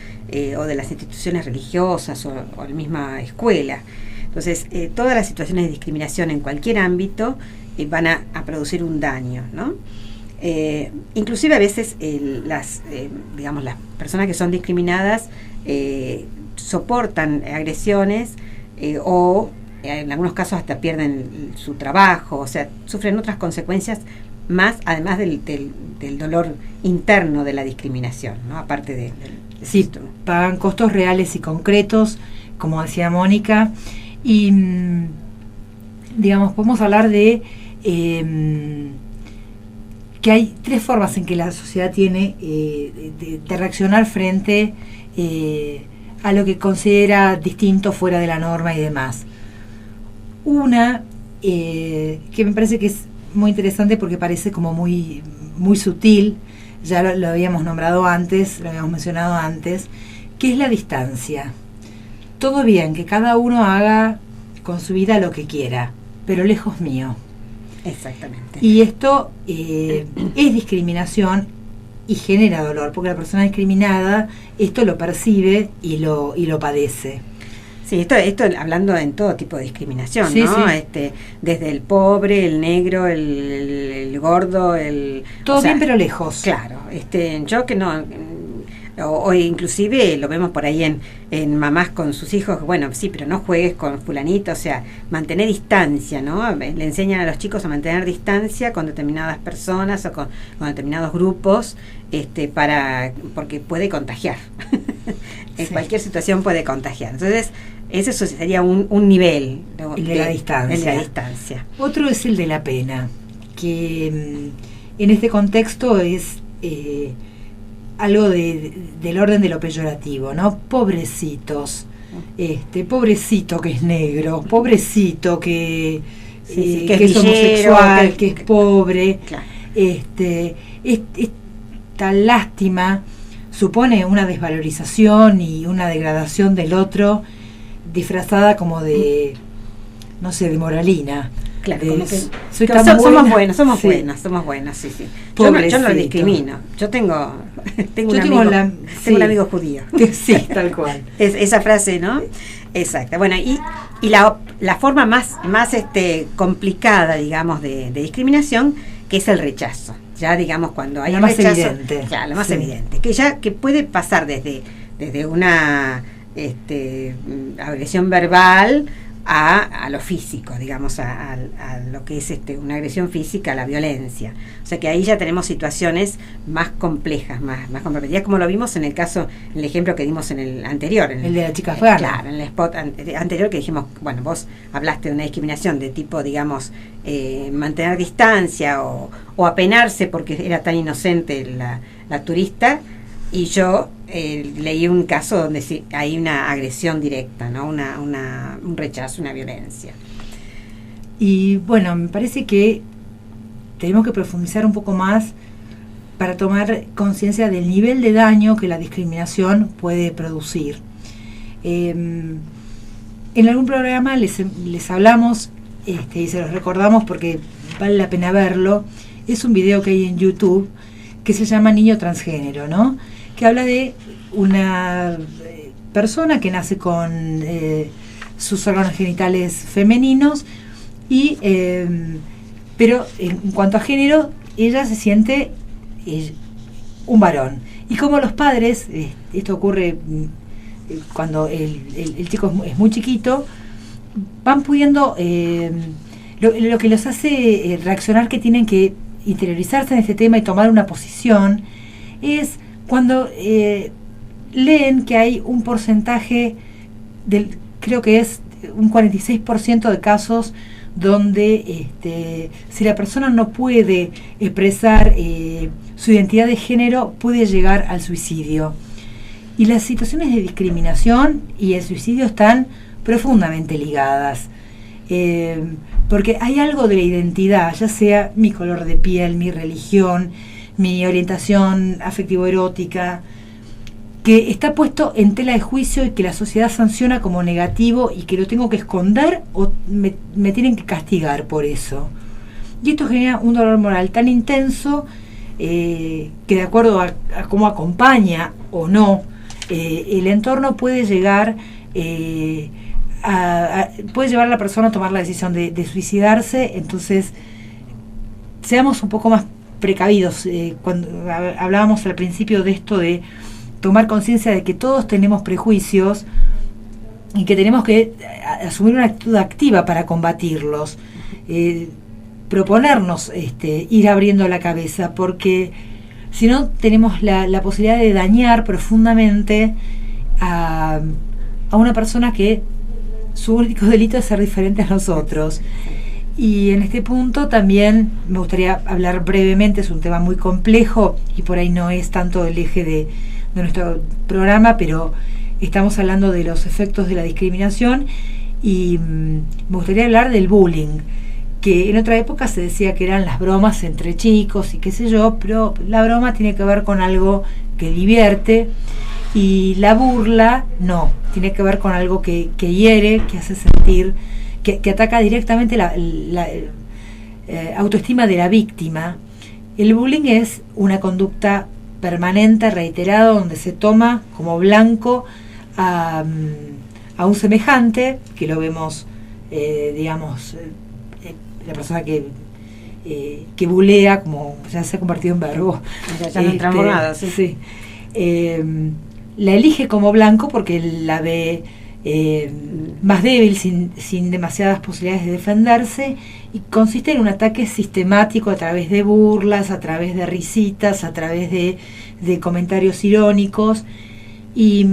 o de las instituciones religiosas o la misma escuela. Entonces, todas las situaciones de discriminación en cualquier ámbito van a producir un daño, ¿no? Inclusive a veces las personas que son discriminadas soportan agresiones o en algunos casos hasta pierden su trabajo, o sea, sufren otras consecuencias más, además del dolor interno de la discriminación, ¿no? Aparte del sí, pagan costos reales y concretos, como decía Mónica, y digamos, podemos hablar de que hay 3 formas en que la sociedad tiene de reaccionar frente a lo que considera distinto, fuera de la norma y demás. Una que me parece que es muy interesante porque parece como muy, muy sutil, ya lo habíamos nombrado antes, lo habíamos mencionado antes, que es la distancia. Todo bien, que cada uno haga con su vida lo que quiera, pero lejos mío. Exactamente. Y esto es discriminación y genera dolor, porque la persona discriminada esto lo percibe y lo padece. Sí, esto hablando en todo tipo de discriminación, sí, ¿no? Sí. Desde el pobre, el negro, el gordo, todo bien pero lejos. Claro, yo que no, o inclusive lo vemos por ahí en mamás con sus hijos, bueno, sí, pero no juegues con fulanito, o sea, mantener distancia, ¿no? Le enseñan a los chicos a mantener distancia con determinadas personas o con determinados grupos, porque puede contagiar. En cualquier situación puede contagiar. Entonces, eso sería un nivel, ¿no? El de la distancia. El de la distancia. Otro es el de la pena, que en este contexto es algo del orden de lo peyorativo, ¿no? Pobrecitos, pobrecito que es negro, pobrecito que es homosexual, que es pobre. Claro. Esta lástima supone una desvalorización y una degradación del otro, disfrazada como de, no sé, de moralina. Claro, como que soy somos buenos, somos sí. buenas, sí, sí. Yo no lo discrimino. Yo tengo un amigo judío. Sí, tal cual. Esa frase, ¿no? Exacto. Bueno, y la forma más complicada, digamos, de discriminación, que es el rechazo. Ya, digamos, cuando hay lo un más rechazo, evidente. Claro, lo más Sí. evidente. Que puede pasar desde una agresión verbal a lo físico, digamos, a lo que es una agresión física, a la violencia. O sea que ahí ya tenemos situaciones más complejas, más comprometidas, como lo vimos en el ejemplo que dimos en el anterior. El de la chica afgana. Claro, en el spot anterior que dijimos, bueno, vos hablaste de una discriminación de tipo, digamos, mantener distancia o apenarse porque era tan inocente la turista, y yo leí un caso donde sí hay una agresión directa, ¿no? Un rechazo, una violencia. Y bueno, me parece que tenemos que profundizar un poco más para tomar conciencia del nivel de daño que la discriminación puede producir. En algún programa les hablamos, y se los recordamos porque vale la pena verlo. Es un video que hay en YouTube que se llama Niño Transgénero, ¿no? Que habla de una persona que nace con sus órganos genitales femeninos y pero en cuanto a género, ella se siente un varón. Y como los padres, esto ocurre cuando el chico es muy chiquito, van pudiendo, lo que los hace reaccionar, que tienen que interiorizarse en este tema y tomar una posición, es cuando leen que hay un porcentaje creo que es un 46% de casos donde si la persona no puede expresar su identidad de género, puede llegar al suicidio. Y las situaciones de discriminación y el suicidio están profundamente ligadas. Porque hay algo de la identidad, ya sea mi color de piel, mi religión, mi orientación afectivo-erótica, que está puesto en tela de juicio y que la sociedad sanciona como negativo y que lo tengo que esconder o me tienen que castigar por eso. Y esto genera un dolor moral tan intenso que, de acuerdo a cómo acompaña o no el entorno, puede llegar puede llevar a la persona a tomar la decisión de suicidarse. Entonces, seamos un poco más precavidos. Cuando hablábamos al principio de esto de tomar conciencia de que todos tenemos prejuicios y que tenemos que asumir una actitud activa para combatirlos, proponernos ir abriendo la cabeza, porque si no tenemos la posibilidad de dañar profundamente a una persona que su único delito es ser diferente a nosotros. Y en este punto también me gustaría hablar brevemente, es un tema muy complejo y por ahí no es tanto el eje de nuestro programa, pero estamos hablando de los efectos de la discriminación y me gustaría hablar del bullying, que en otra época se decía que eran las bromas entre chicos y qué sé yo, pero la broma tiene que ver con algo que divierte y la burla no, tiene que ver con algo que hiere, que hace sentir, que ataca directamente la autoestima de la víctima. El bullying es una conducta permanente, reiterada, donde se toma como blanco a un semejante, que lo vemos, la persona que bulea, como ya se ha convertido en verbo. Ya no transformado, sí. Sí. La elige como blanco porque la ve más débil, sin demasiadas posibilidades de defenderse, y consiste en un ataque sistemático a través de burlas, a través de risitas, a través de comentarios irónicos. Y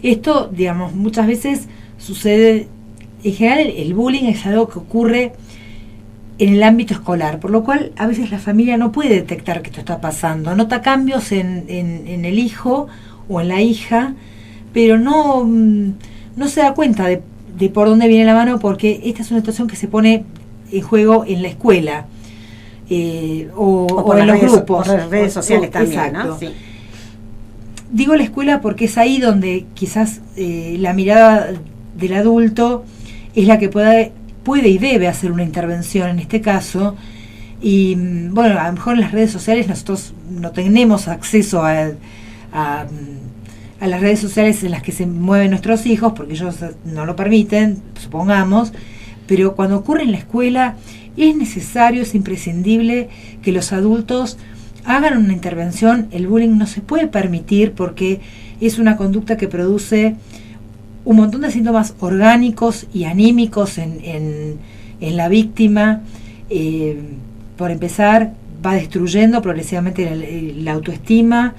esto, digamos, muchas veces sucede. En general, el bullying es algo que ocurre en el ámbito escolar, por lo cual a veces la familia no puede detectar que esto está pasando, nota cambios en el hijo o en la hija, pero no se da cuenta de por dónde viene la mano, porque esta es una situación que se pone en juego en la escuela o en los grupos. Por las redes sociales también, exacto. ¿no? Sí. Digo la escuela porque es ahí donde quizás la mirada del adulto es la que puede y debe hacer una intervención en este caso. Y bueno, a lo mejor en las redes sociales nosotros no tenemos acceso a las redes sociales en las que se mueven nuestros hijos, porque ellos no lo permiten, supongamos, pero cuando ocurre en la escuela es necesario, es imprescindible que los adultos hagan una intervención. El bullying no se puede permitir porque es una conducta que produce un montón de síntomas orgánicos y anímicos en la víctima. Por empezar, va destruyendo progresivamente la autoestima,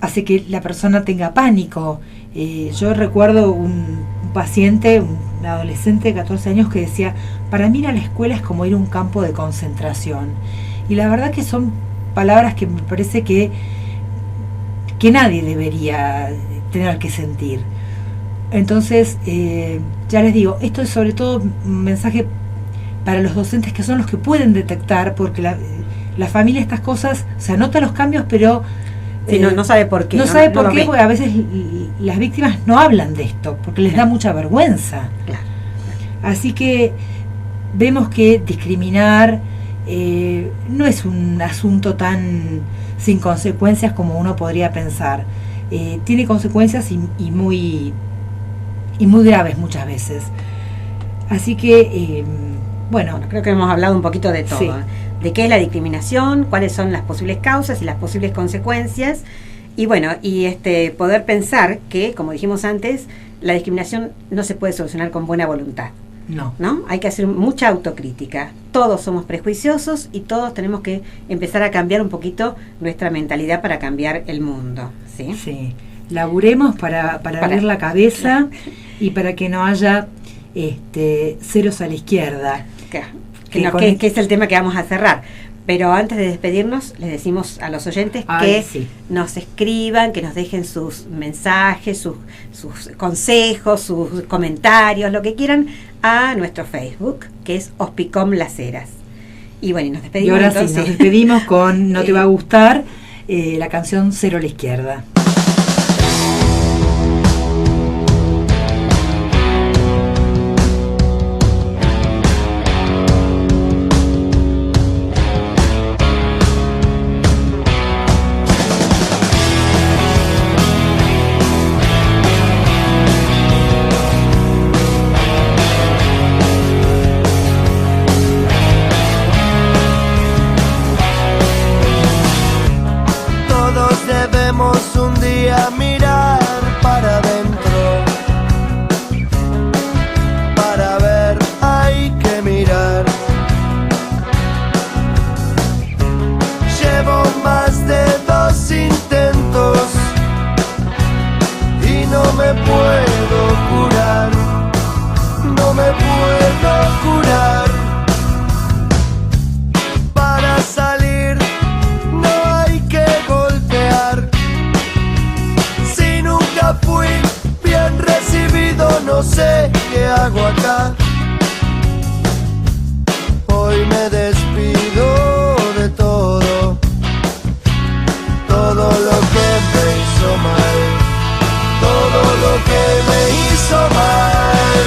hace que la persona tenga pánico. Yo recuerdo un paciente, un adolescente de 14 años que decía: para mí ir a la escuela es como ir a un campo de concentración. Y la verdad que son palabras que me parece que nadie debería tener que sentir. Entonces, ya les digo, esto es sobre todo un mensaje para los docentes, que son los que pueden detectar, porque la familia estas cosas, se nota los cambios, pero no sabe por qué. No sabe por qué, porque a veces las víctimas no hablan de esto, porque les da mucha vergüenza. Claro. Así que vemos que discriminar no es un asunto tan sin consecuencias como uno podría pensar. Tiene consecuencias y muy graves muchas veces. Así que bueno, creo que hemos hablado un poquito de todo. Sí. De qué es la discriminación, cuáles son las posibles causas y las posibles consecuencias. Y bueno, poder pensar que, como dijimos antes, la discriminación no se puede solucionar con buena voluntad. ¿No? Hay que hacer mucha autocrítica. Todos somos prejuiciosos y todos tenemos que empezar a cambiar un poquito nuestra mentalidad para cambiar el mundo. Sí. Sí. Laburemos para abrir la cabeza y para que no haya ceros a la izquierda. Que es el tema que vamos a cerrar. Pero antes de despedirnos, les decimos a los oyentes que nos escriban, que nos dejen sus mensajes, sus consejos, sus comentarios, lo que quieran, a nuestro Facebook, que es Hospicom Las Heras. Y bueno, y nos despedimos. Y ahora entonces. sí, nos despedimos con No te va a gustar, la canción Cero a la Izquierda. Un día mirar para adentro, para ver hay que mirar. Llevo más de 2 intentos y no me puedo curar, no me puedo curar. Para salir no hay que golpear. Fui bien recibido, no sé qué hago acá. Hoy me despido de todo, todo lo que me hizo mal, todo lo que me hizo mal.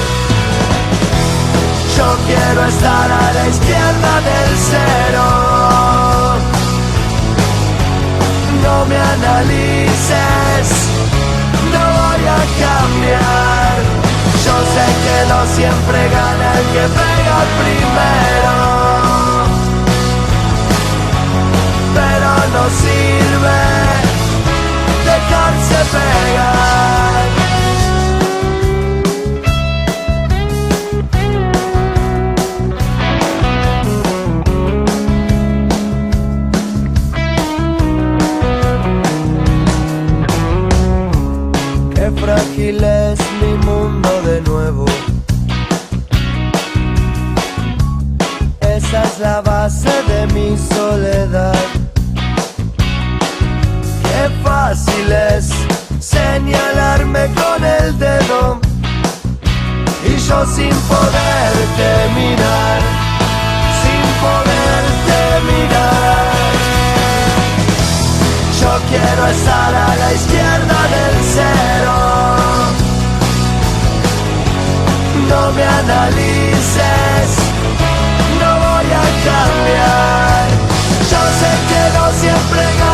Yo quiero estar a la izquierda del cero. No me analices, no voy a cambiar. Yo sé que no siempre gana el que pega primero, pero no sirve dejarse pegar. Qué frágil es mi mundo de nuevo. Esa es la base de mi soledad. Qué fácil es señalarme con el dedo y yo sin poderte mirar, sin poderte mirar. Yo quiero estar a la izquierda del cero. No me analices, no voy a cambiar. Yo sé que no siempre gano.